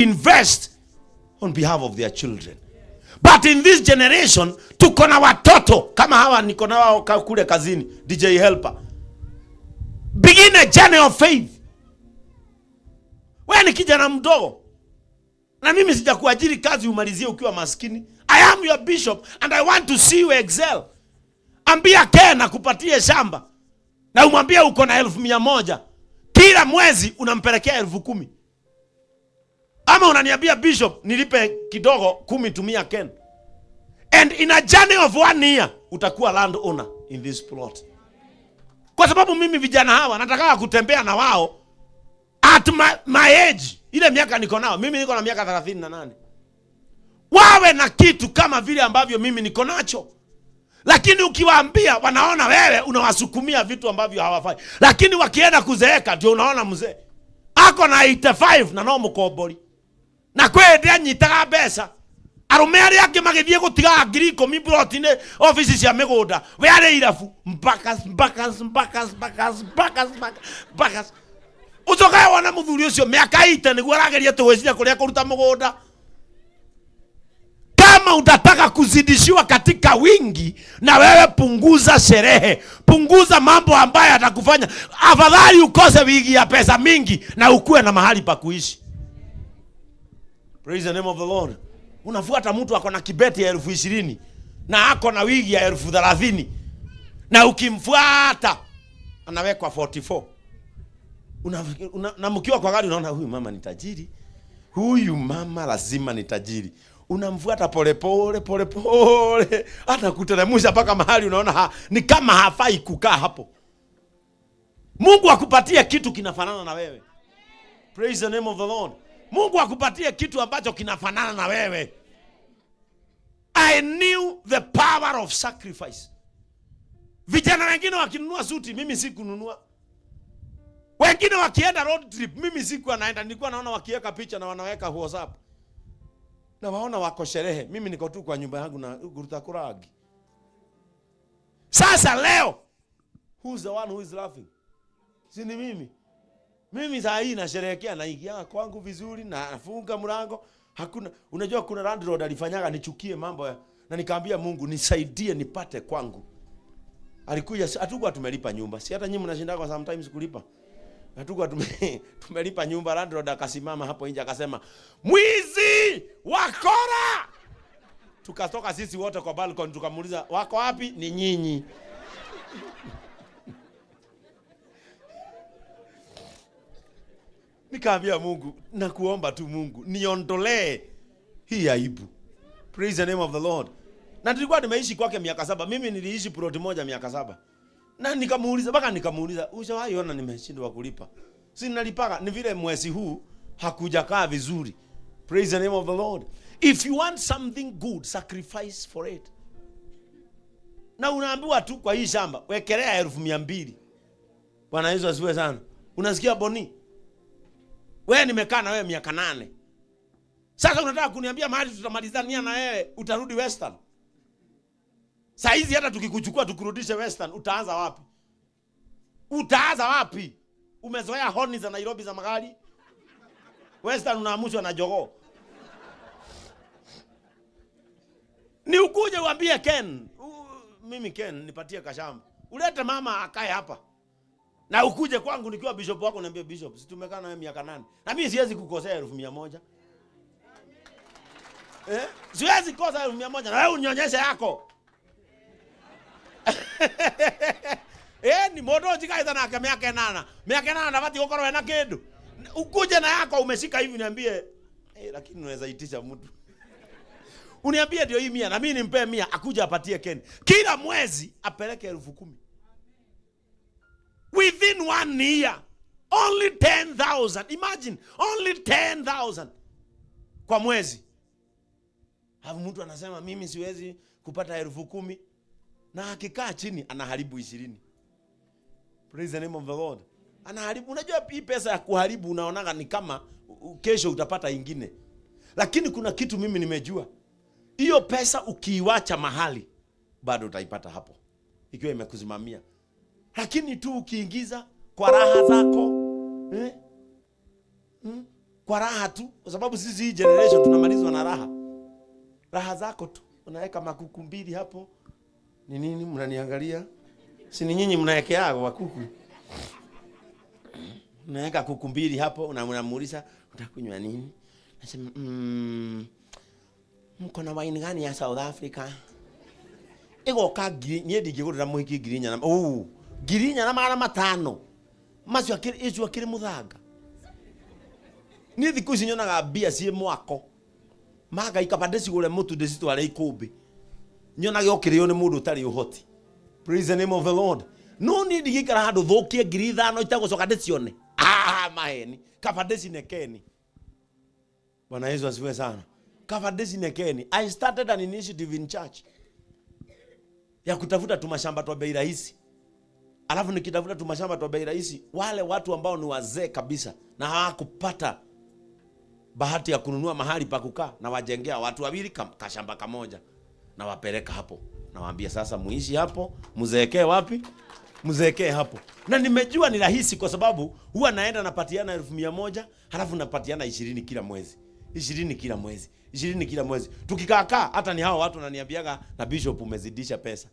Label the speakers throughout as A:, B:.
A: invest on behalf of their children. But in this generation, tuko na watoto kama hawa niko na wao kule kazini, DJ Helper. Begin a journey of faith. Wewe ni kijana mdogo, na mimi sijakuajiri kazi umalizie ukiwa maskini. I am your bishop and I want to see you excel. Ambia Ken akupatie shamba na umwambie uko na 1,100. Kila mwezi unampelekea 10,000. Ama unaniambia bishop nilipe kidogo 10 tumia Ken. And in a journey of 1 year utakuwa land owner in this plot. Kwa sababu mimi vijana hawa nataka kutembea na wao at my age. Ile miaka niko nao, mimi niko na miaka 38. Wawe na kitu kama vile ambavyo mimi niko nacho. Lakini ukiwaambia wanaona wewe unawasukumia vitu ambavyo hawafai. Lakini wakienda kuzeeka ndio unaona mzee ako na 85 na no mukobori. Na kwende anyitaga mbeca. Arume ari angi magithie gutiga 10,000 plotine office cia migunda. We ari irafu mbakas. Ucoka wana muthuri ucio miaka 8 niguo arageria tuweciria kuria kuruta mugunda. Kama utataka kuzidishiwa katika wingi, na wewe punguza sherehe, punguza mambo ambayo atakufanya afadhali ukose wigi ya pesa mingi na ukue na mahali pa kuishi. Praise the name of the Lord. Unafuata mtu ako na kibeti ya 20,000 na ako na wigi ya 30,000, na ukimfuata anawekwa 44. Na mkiwa kwa gari unaona huyu mama ni tajiri, huyu mama lazima ni tajiri. Unamfuata pole pole hata kuteremsha mpaka mahali unaona ni kama hafai kukaa hapo. Mungu akupatie kitu kinafanana na wewe. Praise the name of the Lord. Mungu akupatie kitu ambacho kinafanana na wewe. I knew the power of sacrifice. Vijana wengine wakinunua suti, mimi sikununua. Wengine wakienda road trip, mimi sikuwa naenda. Nilikuwa naona wakiweka picha na wanaweka WhatsApp. Na waona wako sherehe, mimi niko tu kwa nyumba yangu na guruta kuragi. Sasa leo, who's the one who is laughing? Si ni mimi. Mimi saa hii nasherehekea, naingia kwangu vizuri na nafunga mlango. Hakuna, unajua kuna landlord alifanyaga nichukie mambo ya, na nikaambia Mungu nisaidie nipate kwangu. Alikuja, hatukuwa tumelipa nyumba. Si hata nyinyi mnashinda kwa sometimes kulipa. Hatukuwa tumelipa nyumba. Landlord akasimama hapo nje akasema, "Mwizi! Wakora!" Tukatoka sisi wote kwa balcony tukamuuliza, "Wako wapi?" "Ni nyinyi." Nikaambia Mungu, nakuomba tu Mungu, niondolee hii aibu. Praise the name of the Lord. Na tulikuwa nimeishi kwake miaka 7. Mimi niliishi plot moja miaka 7. Na nikamuuliza, "Ushawahi ona nimeshindwa kulipa?" Si nalipaka, ni vile mwezi huu hakujakaa vizuri. Praise the name of the Lord. If you want something good, sacrifice for it. Na unaambiwa tu kwa hii shamba, wekelea 200,000. Bwana Yesu asifiwe sana. Unasikia Boni? Wewe nimekaa na wewe miaka 8. Sasa unataka kuniambia mahali tutamalizania na wewe utarudi Western? Saa hizi hata tukikuchukua tukurudishe Western, utaanza wapi? Utaanza wapi? Umezoea honi za Nairobi za magari? Western unaamushwa na jogoo. Ni ukuje uambie Ken, mimi Ken nipatie kashamba. Ulete mama akae hapa. Na ukuje kwangu nikiwa bishop wako niambie bishop, si tumekaa na wewe miaka 8. Na mimi siwezi kukosea 1,100. Siwezi kosa 1,100 na wewe unyonyeshe yako. Ni modo jikaita na kama yake nana. Miaka 8 nabati gukoro na kindu. Ukuje na yako umeshika hivi niambie, lakini unaweza itisha mtu. Uniambie ndio hii 100 na mimi nimpe 100 akuja apatie Ken. Kila mwezi apeleke 10,000. Within 1 year, only 10,000. Imagine, only 10,000 kwa mwezi. Hapo mtu anasema mimi siwezi kupata 10,000 na akikaa chini anaharibu 20. Praise the name of the Lord. Anaharibu. Unajua hii pesa ya kuharibu unaonaga ni kama kesho utapata ingine. Lakini kuna kitu mimi nimejua. Hiyo pesa ukiiwacha mahali bado utaipata hapo. Ikiwa imekusimamia. Lakini tu ukiingiza kwa raha zako, kwa raha tu, kwa sababu sisi hii generation tunamalizwa na raha. Raha zako tu. Unaweka makuku mbili hapo. Ni nini mnaniangalia? Si ni nyinyi mnawekeaga wa kuku. Unaweka kuku mbili hapo, unamuuliza utakunywa nini? Nasema mko na wine gani ya South Africa? Ego ka nye digigurira muhiki girinya na girinya na mara matano. Macio akiri muthanga. Ni thiku ici nyonaga bia cie mwako. Maga ikabande cigure mutu ndicitware ikumbi. Nyonaga okirio ni mundu utari uhoti. Praise the name of the Lord. No ni digikara handu thukie ngiri 5 itagucoka ndicione. Maheni. Kabande cinekeni. Bwana Yesu asifiwe sana. Kabande cinekeni. I started an initiative in church ya kutafuta tumashamba twa bei rahisi. Alafu nikitafuta tumashamba twa bei rahisi, wale watu ambao ni wazee kabisa na hawakupata bahati ya kununua mahali pa kukaa, na wajengea watu wawili kashamba kamoja na wapeleka hapo, na waambia sasa muishi hapo, muzeekee wapi? Muzeekee hapo. Na nimejua ni rahisi kwa sababu huwa naenda napatiana 1,100, halafu napatiana 20 kila mwezi. 20 kila mwezi. 20 kila mwezi. Tukikaa hata ni hao watu wananiambiaga na bishop umezidisha pesa.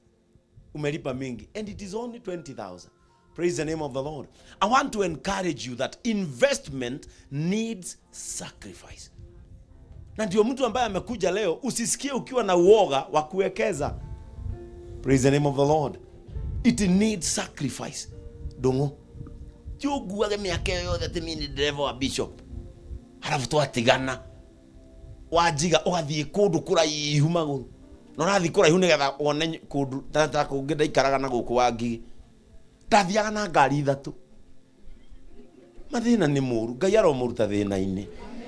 A: Umelipa mingi, and it is only 20,000. Praise the name of the Lord. I want to encourage you that investment needs sacrifice. Na ndio mtu ambaye amekuja leo usisikie ukiwa na uoga wa kuwekeza. Praise the name of the Lord. It needs sacrifice. Dongo. Jogu wage miaka yote timi ni driver wa bishop. Halafu twatigana. Wajiga ugathie kundu kuraihu maguru. No nathi kuraihu nigetha one kundu tata kungida ikaraga na guku wangi. Tathiaga na ngari 3. Mathina ni muru. Ngai aromuruta thina-ini.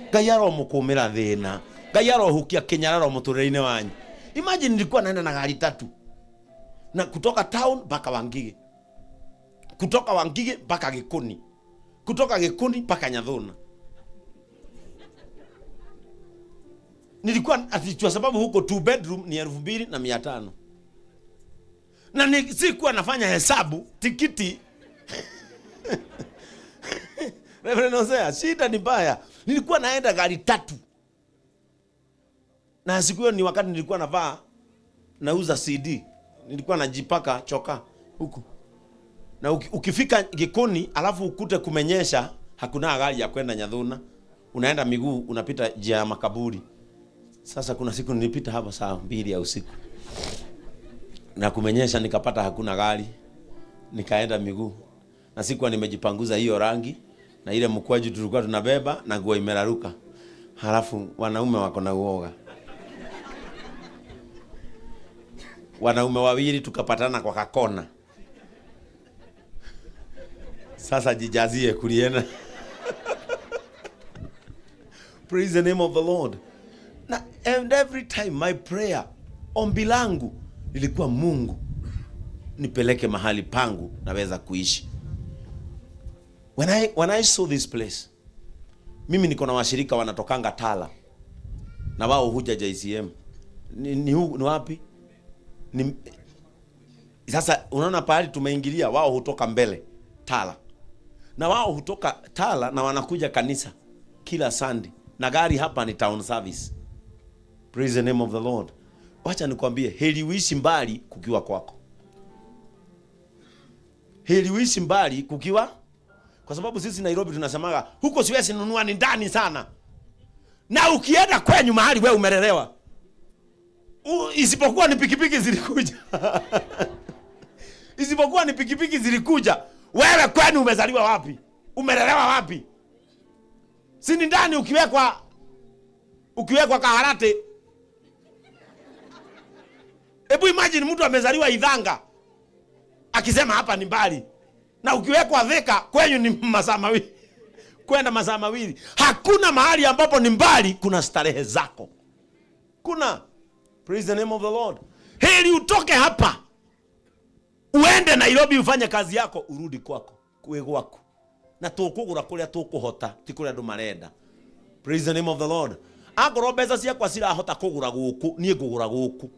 A: Ngai aromukumira thina. Ngai arohukia kinyararo muturire-ini wanyu. Imagine nilikuwa naenda na gari 3. Na kutoka town mpaka Wangige. Kutoka Wangige mpaka Gikuni. Kutoka Gikuni mpaka Nyathuna. Nilikuwa atichwa sababu huko 2 bedroom ni 2,500. Na sikuwa nafanya hesabu tikiti. Reverend Hosea, shida ni mbaya. Nilikuwa naenda gari 3. Na siku hiyo ni wakati nilikuwa navaa nauza CD. Nilikuwa najipaka choka huku. Na ukifika Gikoni alafu ukute kumenyesha, hakuna gari ya kwenda Nyathuna. Unaenda miguu, unapita njia ya makaburi. Sasa kuna siku nilipita hapa saa 2 ya usiku. Na kumenyesha nikapata hakuna gari. Nikaenda miguu. Na sikuwa nimejipanguza hiyo rangi, na ile mkwaju tulikuwa tunabeba na nguo imeraruka. Halafu wanaume wako na uoga. Wanaume wawili tukapatana kwa kakona. Sasa jijazie kuliena. Praise the name of the Lord. And every time my prayer, ombi langu lilikuwa Mungu nipeleke mahali pangu naweza kuishi. When I saw this place, mimi niko na washirika wanatokanga Tala na wao huja JCM. Ni wapi? Sasa unaona pahali tumeingilia, wao hutoka mbele Tala. Na wao hutoka Tala na wanakuja kanisa kila Sunday. Na gari hapa ni town service. Praise the name of the Lord. Wacha nikwambie, heri uishi mbali kukiwa kwako. Heri uishi mbali kukiwa, kwa sababu sisi Nairobi tunasemaga huko siwezi nunua, ni ndani sana. Na ukienda kwenyu mahali wewe umelelewa, isipokuwa ni pikipiki zilikuja. Isipokuwa ni pikipiki zilikuja, wewe kwenu umezaliwa wapi? Umelelewa wapi? Si ni ndani ukiwekwa Kaharate. Hebu imagine mtu amezaliwa Idhanga akisema hapa ni mbali. Na ukiwekwa Thika kwenyu ni masaa mawili. Kwenda masaa mawili. Hakuna mahali ambapo ni mbali kuna starehe zako. Kuna. Praise the name of the Lord. Heri utoke hapa, uende Nairobi ufanye kazi yako, urudi kwako, kwe gwako. Na tukugura kuria tukuhota, ti kuria andu marenda. Praise the name of the Lord. Agoro mbeca ciakwa cirahota kugura guku, nie ngugura guku.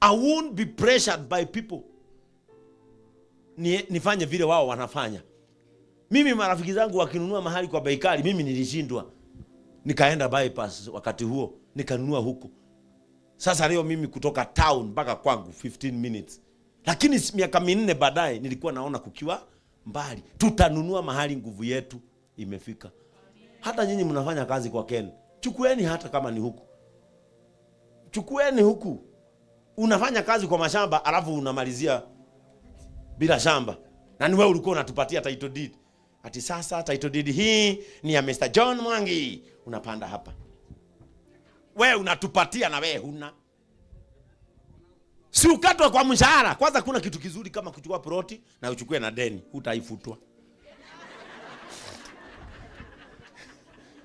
A: I won't be pressured by people. Nifanye vile wao wanafanya. Mimi marafiki zangu wakinunua mahali kwa bei kali, mimi nilishindwa. Nikaenda bypass wakati huo, nikanunua huko. Sasa leo mimi kutoka town mpaka kwangu 15 minutes. Lakini miaka 4 baadaye nilikuwa naona kukiwa mbali. Tutanunua mahali nguvu yetu imefika. Hata nyinyi mnafanya kazi kwa Ken, chukueni hata kama ni huku. Chukueni huku. Unafanya kazi kwa mashamba alafu unamalizia bila shamba. Na ni wewe ulikuwa unatupatia title deed. Ati sasa title deed hii ni ya Mr. John Mwangi. Unapanda hapa. Wewe unatupatia na wewe huna. Si ukatwa kwa mshahara. Kwanza kuna kitu kizuri kama kuchukua ploti na uchukue na deni, utaifutwa.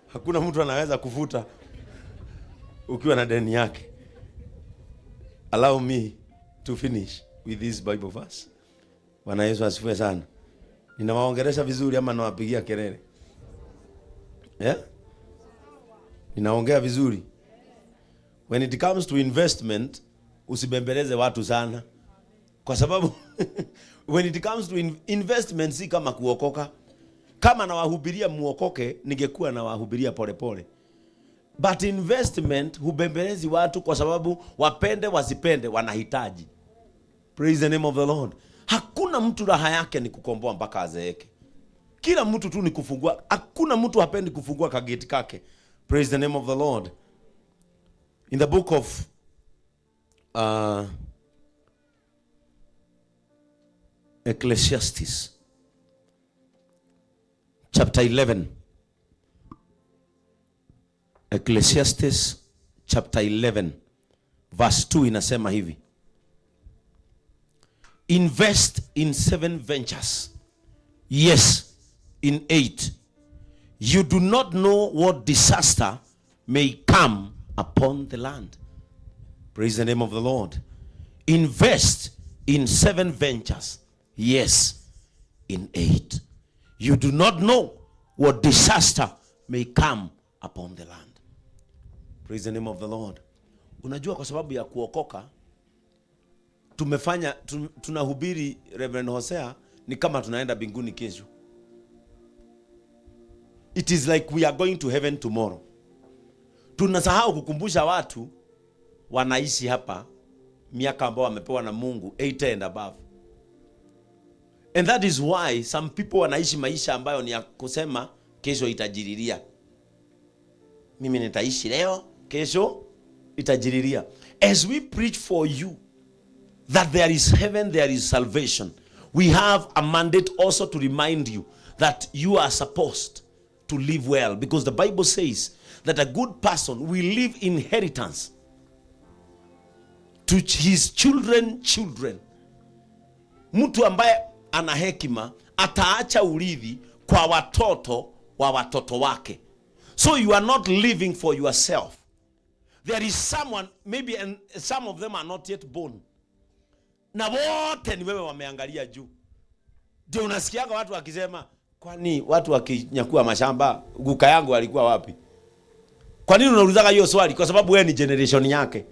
A: Hakuna mtu anaweza kufuta ukiwa na deni yake. Allow me to finish with this Bible verse. Bwana Yesu asifiwe sana. Ninawaongelesha vizuri ama nawapigia kelele? Ninaongea vizuri. When it comes to investment, usibembeleze watu sana. Kwa sababu when it comes to investment si kama kuokoka. Kama nawahubiria muokoke, ningekuwa nawahubiria polepole. But investment hubembelezi watu kwa sababu wapende wasipende wanahitaji. Praise the name of the Lord. Hakuna mtu raha yake ni kukomboa mpaka azeeke. Kila mtu tu ni kufungua. Hakuna mtu hapendi kufungua kageti kake. Praise the name of the Lord. In the book of Ecclesiastes chapter 11. Ecclesiastes chapter 11 verse 2 inasema hivi. Invest in 7 ventures. Yes, in 8. You do not know what disaster may come upon the land. Praise the name of the Lord. Invest in 7 ventures. Yes, in 8. You do not know what disaster may come upon the land. Praise the name of the Lord. Unajua kwa sababu ya kuokoka tunahubiri Reverend Hosea ni kama tunaenda mbinguni kesho. It is like we are going to heaven tomorrow. Tunasahau kukumbusha watu wanaishi hapa miaka ambao wamepewa na Mungu 80 and above. And that is why some people wanaishi maisha ambayo ni ya kusema kesho itajiriria. Mimi nitaishi leo, kesho itajiriria. As we preach for you that there is heaven, there is salvation, we have a mandate also to remind you that you are supposed to live well, because the Bible says that a good person will leave inheritance to his children. Mtu ambaye ana hekima ataacha urithi kwa watoto wa watoto wake. So you are not living for yourself. There is someone, maybe, and some of them are not yet born. Na wote ni wewe wameangalia juu. Ndio unasikiaga watu wakisema, kwani watu wakinyakua mashamba, guka yangu alikuwa wapi? Kwa nini unaulizaga hiyo swali? Kwa sababu wewe ni generation yake.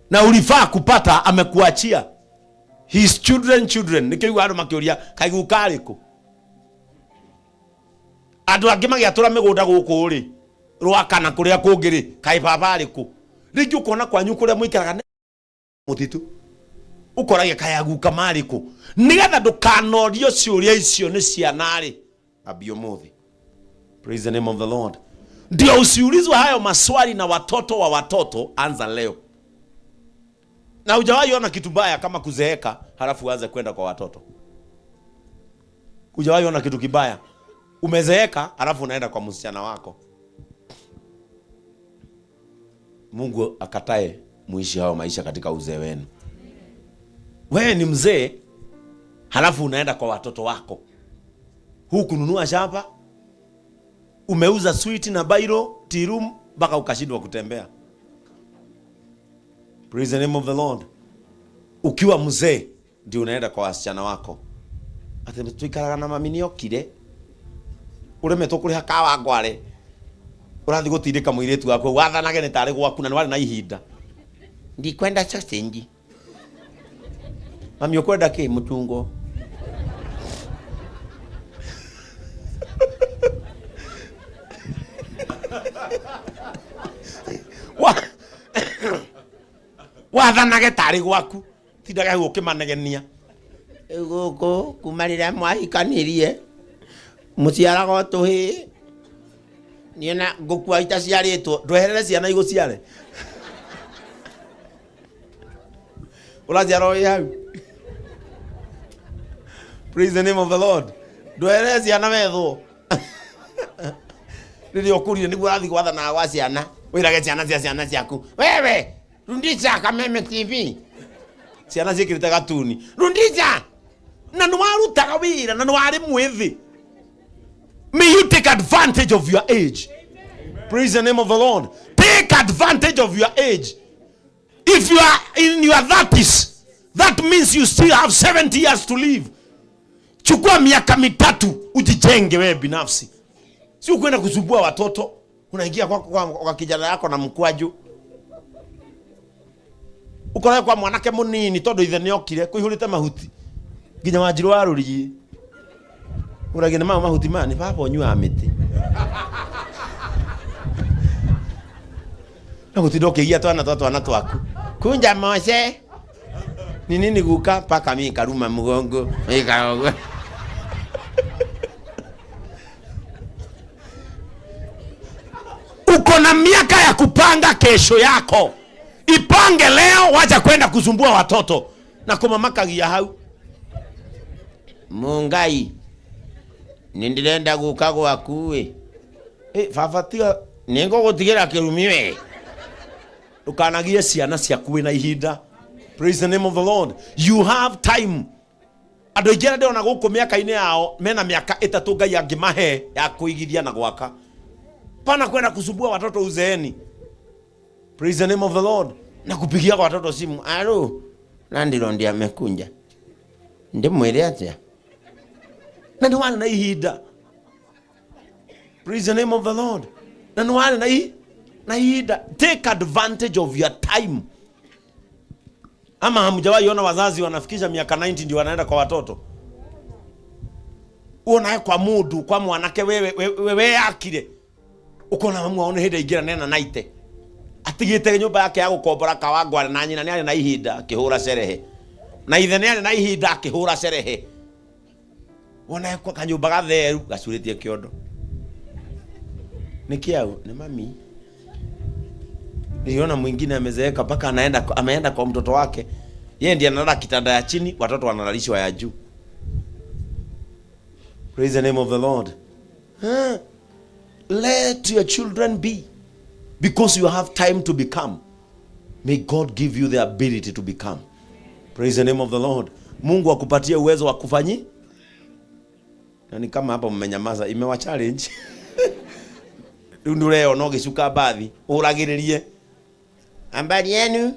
A: Na ulifaa kupata, amekuachia. His children. Nikiwa ando makioria kaiguka aliko. Andu angi magiatura migunda guku ri. Rwakana kuria kungiri kai baba aliko. Rĩngĩ ukona kwanyu kuria muikaraga mutitu. Ukoragia kayaguka mariko. Nigetha ndukanorio ciuria icio ni cianari. Abio muthi. Praise the name of the Lord. Ndio usiulizwe hayo maswali na watoto wa watoto, anza leo. Na hujawahi ona kitu baya kama kuzeeka halafu uanze kwenda kwa watoto. Hujawahi ona kitu kibaya? Umezeeka halafu unaenda kwa msichana wako. Mungu akatae muishi hao maisha katika uzee wenu. Wewe ni mzee halafu unaenda kwa watoto wako. Kununua shamba, umeuza sweet na bairo, tirum, mpaka ukashindwa kutembea. Praise the name of the Lord. Ukiwa mzee ndio unaenda kwa wasichana wako. Ati tuikaraga na mami niokire. Ureme tukuriha kawa ngware. Urathi gutindika muiretu wako wathanage ni tari gwaku na wari na ihinda. Ndikwenda sausage. Mami ukwenda ki mutungo? wathanage tari gwaku tindaga gukimanegenia
B: guku kumarira mwahikanirie muciaraga tuhi niona ngukua itaciaritwo
A: ndweherere ciana iguciare uraciara hau. Praise the name of the Lord. Ndweherere ciana wethwo riri okurire niguo athi gwathana gwa ciana wirage ciana cia ciana ciaku wewe Rundisha Kameme TV ciana cikirite gatuni Rundisha na nwarutaga wira na nwari mwithi. May you take advantage of your age. Amen. Praise the name of the Lord. Take advantage of your age. If you are in your 30s, that means you still have 70 years to live. Chukua miaka mitatu ujijenge wewe binafsi. Si ukwenda kusumbua watoto, unaingia kwa kijana yako na mkwaju. Ukorae kwa mwanake munini todo ithe niokire kuihurite mahuti. Nginya wanjiru waruriye. Uragene mahuti mani baba onyua miti. Na gutidoke gia twana twaku. Kunja Mose. Ni nini guka paka mimi karuma mugongo. Ikaogo. Uko na miaka ya kupanga kesho yako. Ipange leo, wacha kwenda kusumbua watoto na kumamakagia hau.
B: Mungai nindirenda guka gwakuwe
A: fafatia
B: ningo gutigira kirumiwe
A: ukanagie ciana ciaku na ihinda. Praise the name of the Lord. You have time. Ando igera ndona guku miaka ine yao mena miaka 3 Ngai angimahe ya kuigithia na gwaka. Pana kwenda kusumbua watoto uzeeni. Praise the name of the Lord. Na kupigia kwa watoto simu.
B: Alo, nandiro ndia mekunja. Ndimwire atia.
A: Na ndio na ihinda. Praise the name of the Lord. Na ndio na ihinda. Take advantage of your time. Ama hamjawahi ona wazazi wanafikisha miaka 90 ndio wanaenda kwa watoto. Unaye kwa mudu kwa mwanake wewe akire. Uko na mamu aone heda igira nena naite. Atigite nyumba yake ya gukombora kawangwa na nyina nĩ na ihinda akihura cerehe. Na ithe nĩ na ihinda akihura cerehe. Wona kwa kanyumba gatheru gacuritie kiondo. Nikiau ni mami. Niona mwingine amezeeka mpaka ameenda kwa mtoto wake. Yeye ndiye analala kitanda ya chini, watoto wanalalishwa ya juu. Praise the name of the Lord. Let your children be, because you have time to become. May God give you the ability to become. Praise the name of the Lord. Mungu akupatie uwezo wa kufanyi. Na ni kama hapo mmenyamaza, imewa challenge. Ndio leo no gishuka baadhi uragiririe.
B: Ambari yenu